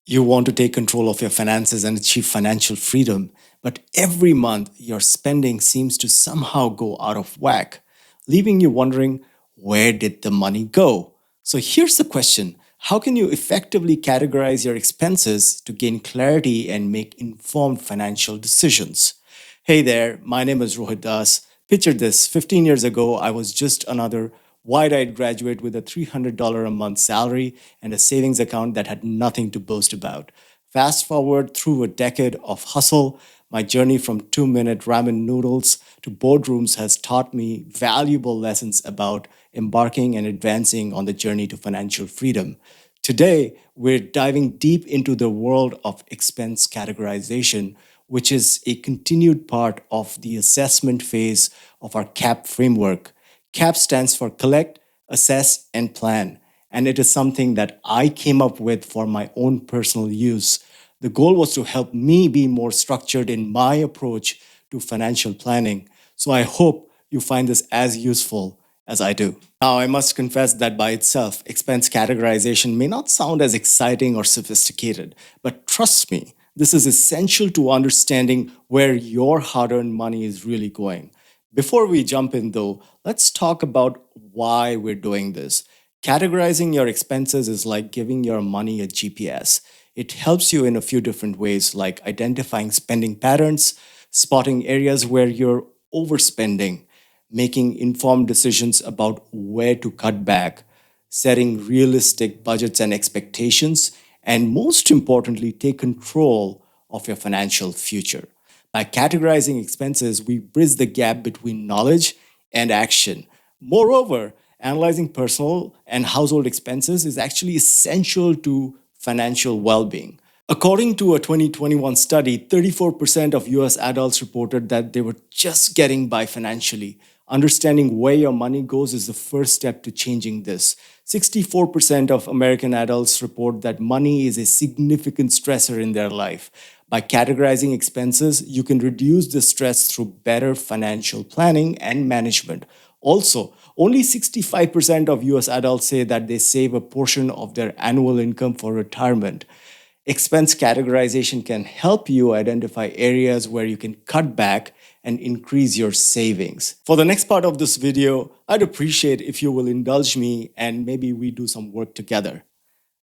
You want to take control of your finances and achieve financial freedom, but every month your spending seems to somehow go out of whack, leaving you wondering, where did the money go? So here's the question: how can you effectively categorize your expenses to gain clarity and make informed financial decisions? Hey there, my name is Rohit Das. Picture this: 15 years ago, I was just another wide eyed graduate with a $300 a month salary and a savings account that had nothing to boast about. Fast forward through a decade of hustle, my journey from 2-minute ramen noodles to boardrooms has taught me valuable lessons about embarking and advancing on the journey to financial freedom. Today, we're diving deep into the world of expense categorization, which is a continued part of the assessment phase of our CAP framework. CAP stands for Collect, Assess, and Plan, and it is something that I came up with for my own personal use. The goal was to help me be more structured in my approach to financial planning. So I hope you find this as useful as I do. Now, I must confess that by itself, expense categorization may not sound as exciting or sophisticated, but trust me, this is essential to understanding where your hard earned money is really going. Before we jump in, though, let's talk about why we're doing this. Categorizing your expenses is like giving your money a GPS. It helps you in a few different ways, like identifying spending patterns, spotting areas where you're overspending, making informed decisions about where to cut back, setting realistic budgets and expectations, and most importantly, take control of your financial future. By categorizing expenses, we bridge the gap between knowledge and action. Moreover, analyzing personal and household expenses is actually essential to financial well being. According to a 2021 study, 34% of US adults reported that they were just getting by financially. Understanding where your money goes is the first step to changing this. 64% of American adults report that money is a significant stressor in their life. By categorizing expenses, you can reduce the stress through better financial planning and management. Also, only 65% of US adults say that they save a portion of their annual income for retirement. Expense categorization can help you identify areas where you can cut back and increase your savings. For the next part of this video, I'd appreciate if you will indulge me and maybe we do some work together.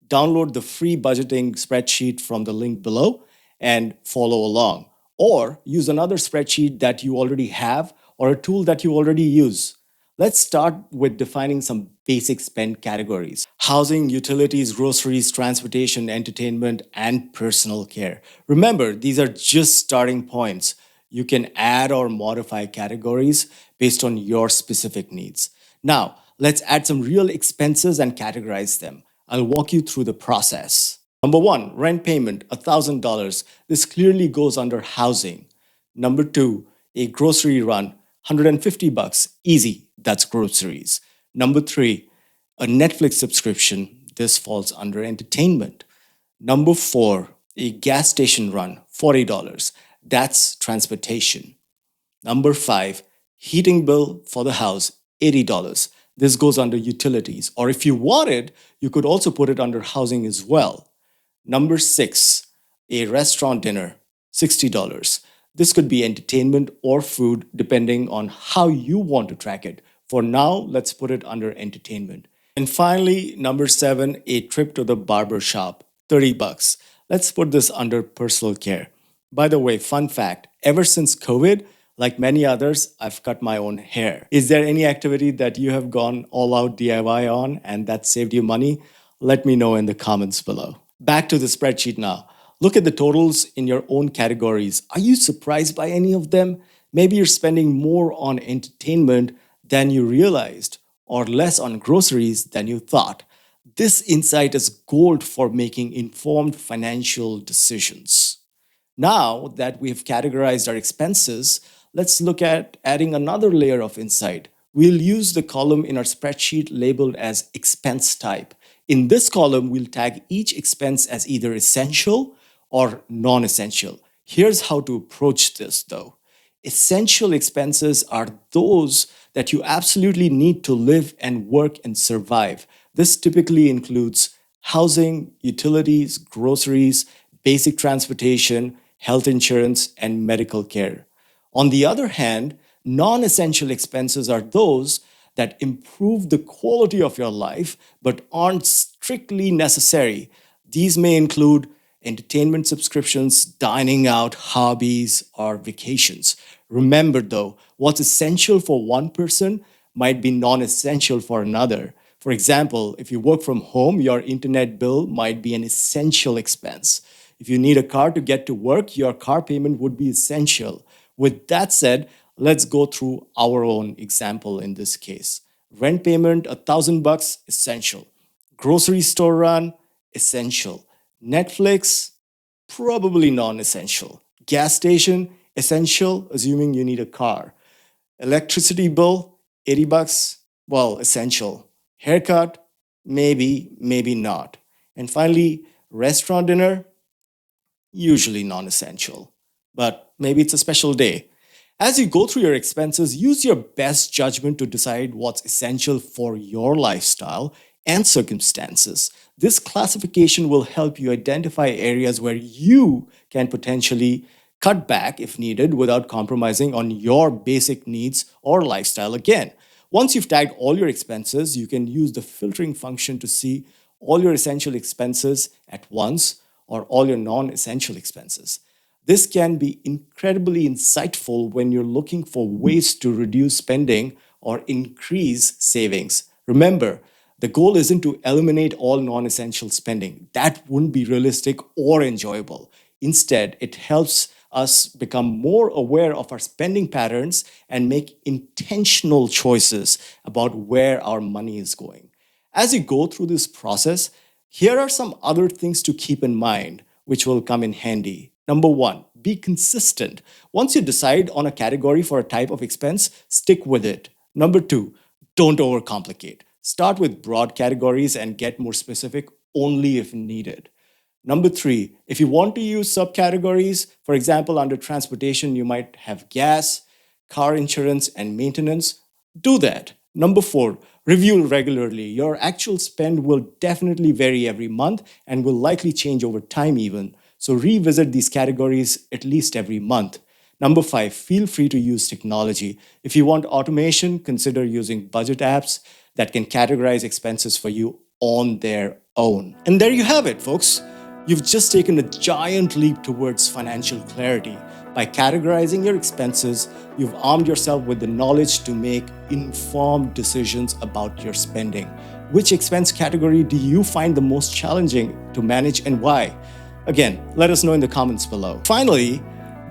Download the free budgeting spreadsheet from the link below and follow along. Or use another spreadsheet that you already have or a tool that you already use. Let's start with defining some basic spend categories: housing, utilities, groceries, transportation, entertainment, and personal care. Remember, these are just starting points. You can add or modify categories based on your specific needs. Now, let's add some real expenses and categorize them. I'll walk you through the process. Number one, rent payment, $1,000. This clearly goes under housing. Number two, a grocery run, $150. Easy, that's groceries. Number three, a Netflix subscription. This falls under entertainment. Number four, a gas station run, $40. That's transportation. Number five, heating bill for the house, $80. This goes under utilities. Or if you wanted, you could also put it under housing as well. Number six, a restaurant dinner, $60. This could be entertainment or food depending on how you want to track it. For now, let's put it under entertainment. And finally, number seven, a trip to the barber shop, $30. Let's put this under personal care. By the way, fun fact, ever since COVID, like many others, I've cut my own hair. Is there any activity that you have gone all out DIY on and that saved you money? Let me know in the comments below. Back to the spreadsheet now. Look at the totals in your own categories. Are you surprised by any of them? Maybe you're spending more on entertainment than you realized, or less on groceries than you thought. This insight is gold for making informed financial decisions. Now that we have categorized our expenses, let's look at adding another layer of insight. We'll use the column in our spreadsheet labeled as expense type. In this column, we'll tag each expense as either essential or non-essential. Here's how to approach this though. Essential expenses are those that you absolutely need to live and work and survive. This typically includes housing, utilities, groceries, basic transportation, health insurance, and medical care. On the other hand, non essential expenses are those that improve the quality of your life but aren't strictly necessary. These may include entertainment subscriptions, dining out, hobbies, or vacations. Remember though, what's essential for one person might be non essential for another. For example, if you work from home, your internet bill might be an essential expense. If you need a car to get to work, your car payment would be essential. With that said, let's go through our own example in this case. Rent payment, $1,000, essential. Grocery store run, essential. Netflix, probably non essential. Gas station, essential, assuming you need a car. Electricity bill, $80, well, essential. Haircut, maybe, maybe not. And finally, restaurant dinner, usually non essential. But maybe it's a special day. As you go through your expenses, use your best judgment to decide what's essential for your lifestyle and circumstances. This classification will help you identify areas where you can potentially cut back if needed without compromising on your basic needs or lifestyle again. Once you've tagged all your expenses, you can use the filtering function to see all your essential expenses at once or all your non essential expenses. This can be incredibly insightful when you're looking for ways to reduce spending or increase savings. Remember, the goal isn't to eliminate all non essential spending. That wouldn't be realistic or enjoyable. Instead, it helps us become more aware of our spending patterns and make intentional choices about where our money is going. As you go through this process, here are some other things to keep in mind, which will come in handy. Number one, be consistent. Once you decide on a category for a type of expense, stick with it. Number two, don't overcomplicate. Start with broad categories and get more specific only if needed. Number three, if you want to use subcategories, for example, under transportation, you might have gas, car insurance, and maintenance. Do that. Number four, review regularly. Your actual spend will definitely vary every month and will likely change over time, even. So revisit these categories at least every month. Number five, feel free to use technology. If you want automation, consider using budget apps that can categorize expenses for you on their own. And there you have it, folks. You've just taken a giant leap towards financial clarity. By categorizing your expenses, you've armed yourself with the knowledge to make informed decisions about your spending. Which expense category do you find the most challenging to manage and why? Again, let us know in the comments below. Finally,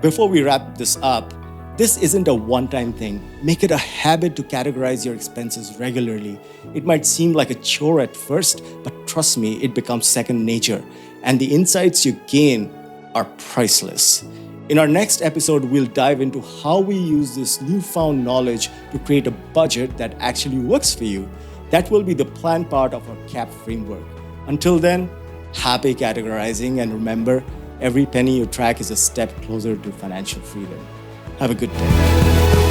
before we wrap this up, this isn't a one-time thing. Make it a habit to categorize your expenses regularly. It might seem like a chore at first, but trust me, it becomes second nature. And the insights you gain are priceless. In our next episode, we'll dive into how we use this newfound knowledge to create a budget that actually works for you. That will be the planned part of our C.A.P framework. Until then, happy categorizing, and remember, every penny you track is a step closer to financial freedom. Have a good day.